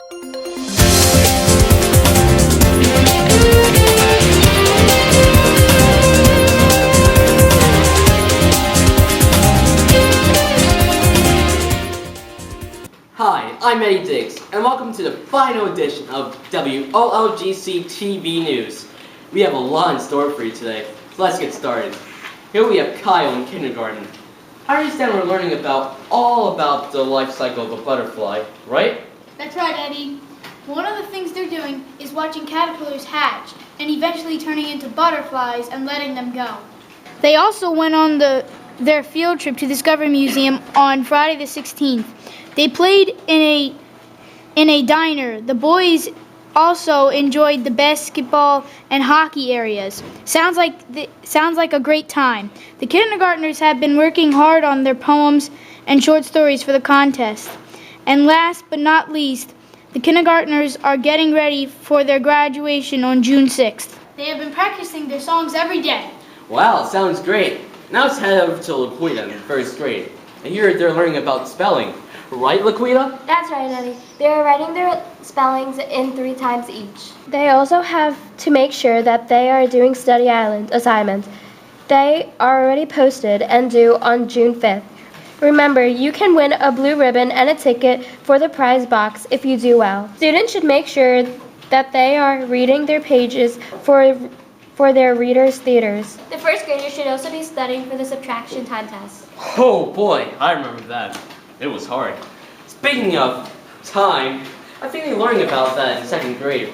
Hi, I'm Eddie Diggs, and welcome to the final edition of W-OLGC TV News. We have a lot in store for you today, so let's get started. Here we have Kyle in kindergarten. I understand we're learning all about the life cycle of a butterfly, right? That's right, Eddie. One of the things they're doing is watching caterpillars hatch and eventually turning into butterflies and letting them go. They also went on their field trip to the Discovery Museum on Friday the 16th. They played in a diner. The boys also enjoyed the basketball and hockey areas. Sounds like a great time. The kindergartners have been working hard on their poems and short stories for the contest. And last but not least, the kindergartners are getting ready for their graduation on June 6th. They have been practicing their songs every day. Wow, sounds great. Now let's head over to Laquita in first grade. And here they're learning about spelling. Right, Laquita? That's right, Eddie. They are writing their spellings in 3 times each. They also have to make sure that they are doing study island assignments. They are already posted and due on June 5th. Remember, you can win a blue ribbon and a ticket for the prize box if you do well. Students should make sure that they are reading their pages for their readers' theaters. The first graders should also be studying for the subtraction time test. Oh boy, I remember that. It was hard. Speaking of time, I think they're learning about that in second grade.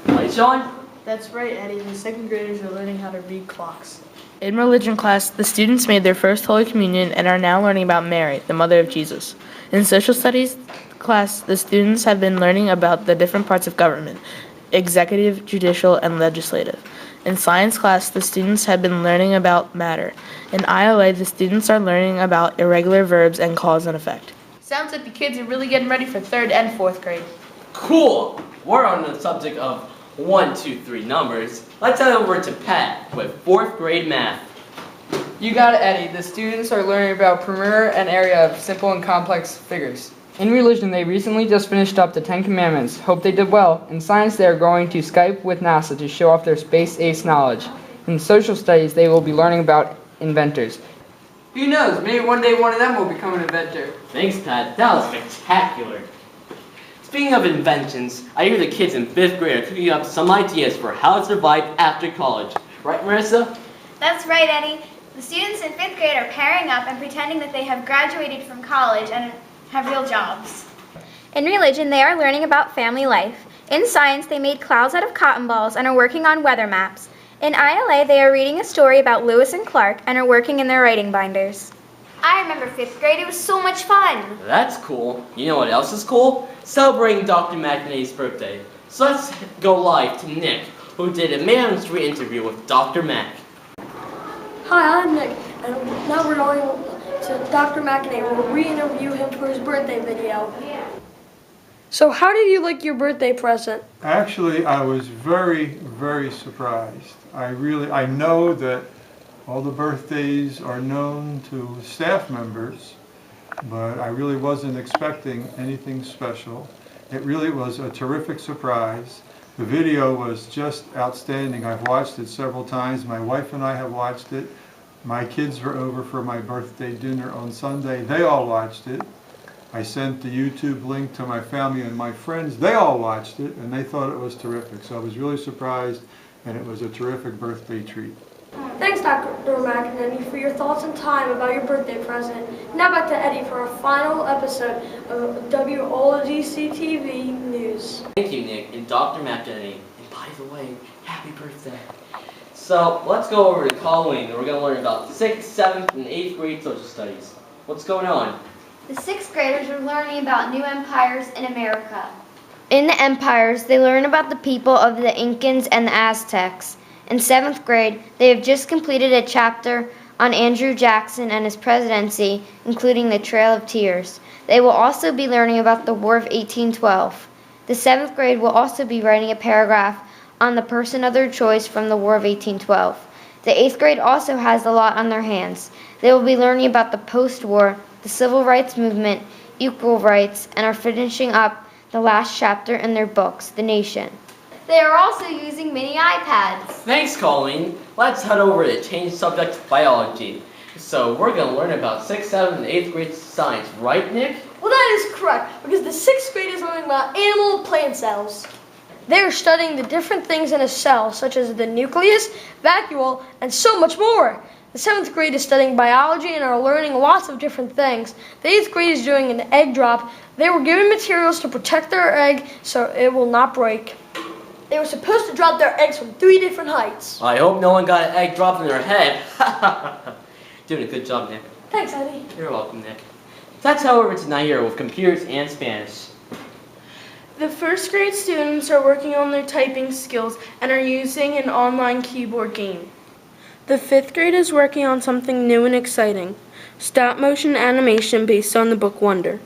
Right, Sean? That's right, Eddie. The second graders are learning how to read clocks. In religion class, the students made their first Holy Communion and are now learning about Mary, the mother of Jesus. In social studies class, the students have been learning about the different parts of government: executive, judicial, and legislative. In science class, the students have been learning about matter. In ILA, the students are learning about irregular verbs and cause and effect. Sounds like the kids are really getting ready for 3rd and 4th grade. Cool! We're on the subject of 1, 2, 3 numbers. Let's head over to Pat with 4th grade math. You got it, Eddie. The students are learning about perimeter and area of simple and complex figures. In religion, they recently just finished up the 10 Commandments. Hope they did well. In science, they are going to Skype with NASA to show off their space ace knowledge. In social studies, they will be learning about inventors. Who knows, maybe one day one of them will become an inventor. Thanks, Pat. That was spectacular. Speaking of inventions, I hear the kids in 5th grade are cooking up some ideas for how to survive after college. Right, Marissa? That's right, Eddie. The students in 5th grade are pairing up and pretending that they have graduated from college and have real jobs. In religion, they are learning about family life. In science, they made clouds out of cotton balls and are working on weather maps. In ILA, they are reading a story about Lewis and Clark and are working in their writing binders. I remember 5th grade. It was so much fun. That's cool. You know what else is cool? Celebrating Dr. McNay's birthday. So let's go live to Nick, who did a Man on the Street interview with Dr. Mac. Hi, I'm Nick, and now we're going to Dr. McNay. We'll re-interview him for his birthday video. So how did you like your birthday present? Actually, I was very, very surprised. I know that all the birthdays are known to staff members, but I really wasn't expecting anything special. It really was a terrific surprise. The video was just outstanding. I've watched it several times. My wife and I have watched it. My kids were over for my birthday dinner on Sunday. They all watched it. I sent the YouTube link to my family and my friends. They all watched it, and they thought it was terrific. So I was really surprised, and it was a terrific birthday treat. Thanks, Dr. McNay, for your thoughts and time about your birthday present. Now back to Eddie for our final episode of W-OLGC TV News. Thank you, Nick, and Dr. McNay. And by the way, happy birthday. So let's go over to Colleen, and we're going to learn about 6th, 7th, and 8th grade social studies. What's going on? The 6th graders are learning about new empires in America. In the empires, they learn about the people of the Incans and the Aztecs. In 7th grade, they have just completed a chapter on Andrew Jackson and his presidency, including the Trail of Tears. They will also be learning about the War of 1812. The 7th grade will also be writing a paragraph on the person of their choice from the War of 1812. The 8th grade also has a lot on their hands. They will be learning about the post-war, the civil rights movement, equal rights, and are finishing up the last chapter in their books, The Nation. They are also using mini iPads. Thanks, Colleen. Let's head over to change subject to biology. So we're going to learn about 6th, 7th, and 8th grade science, right, Nick? Well, that is correct, because the 6th graders are learning about animal and plant cells. They are studying the different things in a cell, such as the nucleus, vacuole, and so much more. The 7th grade is studying biology and are learning lots of different things. The 8th grade is doing an egg drop. They were given materials to protect their egg so it will not break. They were supposed to drop their eggs from 3 different heights. I hope no one got an egg dropped in their head. Doing a good job, Nick. Thanks, Eddie. You're welcome, Nick. Let's head over to Nair with computers and Spanish. The 1st grade students are working on their typing skills and are using an online keyboard game. The 5th grade is working on something new and exciting, stop motion animation based on the book Wonder.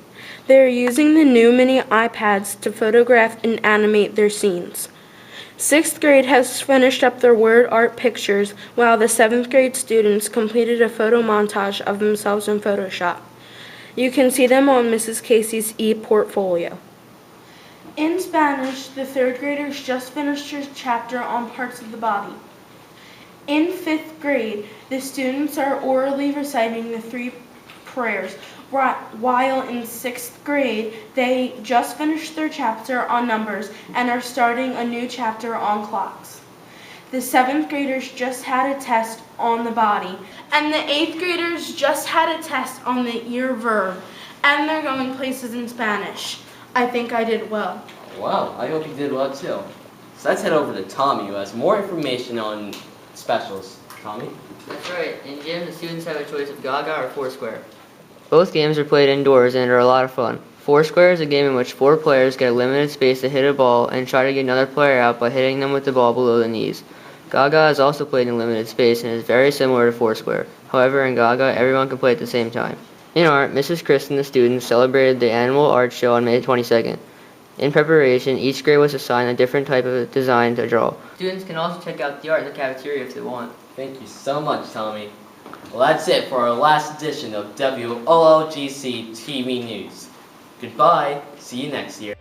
They are using the new mini iPads to photograph and animate their scenes. 6th grade has finished up their word art pictures, while the 7th grade students completed a photo montage of themselves in Photoshop. You can see them on Mrs. Casey's e-portfolio. In Spanish, the 3rd graders just finished a chapter on parts of the body. In 5th grade, the students are orally reciting the 3 prayers, while in 6th grade, they just finished their chapter on numbers and are starting a new chapter on clocks. The 7th graders just had a test on the body, and the 8th graders just had a test on the ear verb, and they're going places in Spanish. I think I did well. Wow, I hope you did well too. So let's head over to Tommy, who has more information on specials. Tommy? That's right. In gym, the students have a choice of Gaga or Foursquare. Both games are played indoors and are a lot of fun. Foursquare is a game in which 4 players get a limited space to hit a ball and try to get another player out by hitting them with the ball below the knees. Gaga is also played in limited space and is very similar to Foursquare. However, in Gaga, everyone can play at the same time. In art, Mrs. Chris and the students celebrated the annual art show on May 22nd. In preparation, each grade was assigned a different type of design to draw. Students can also check out the art in the cafeteria if they want. Thank you so much, Tommy. Well, that's it for our last edition of W-OLGC TV News. Goodbye. See you next year.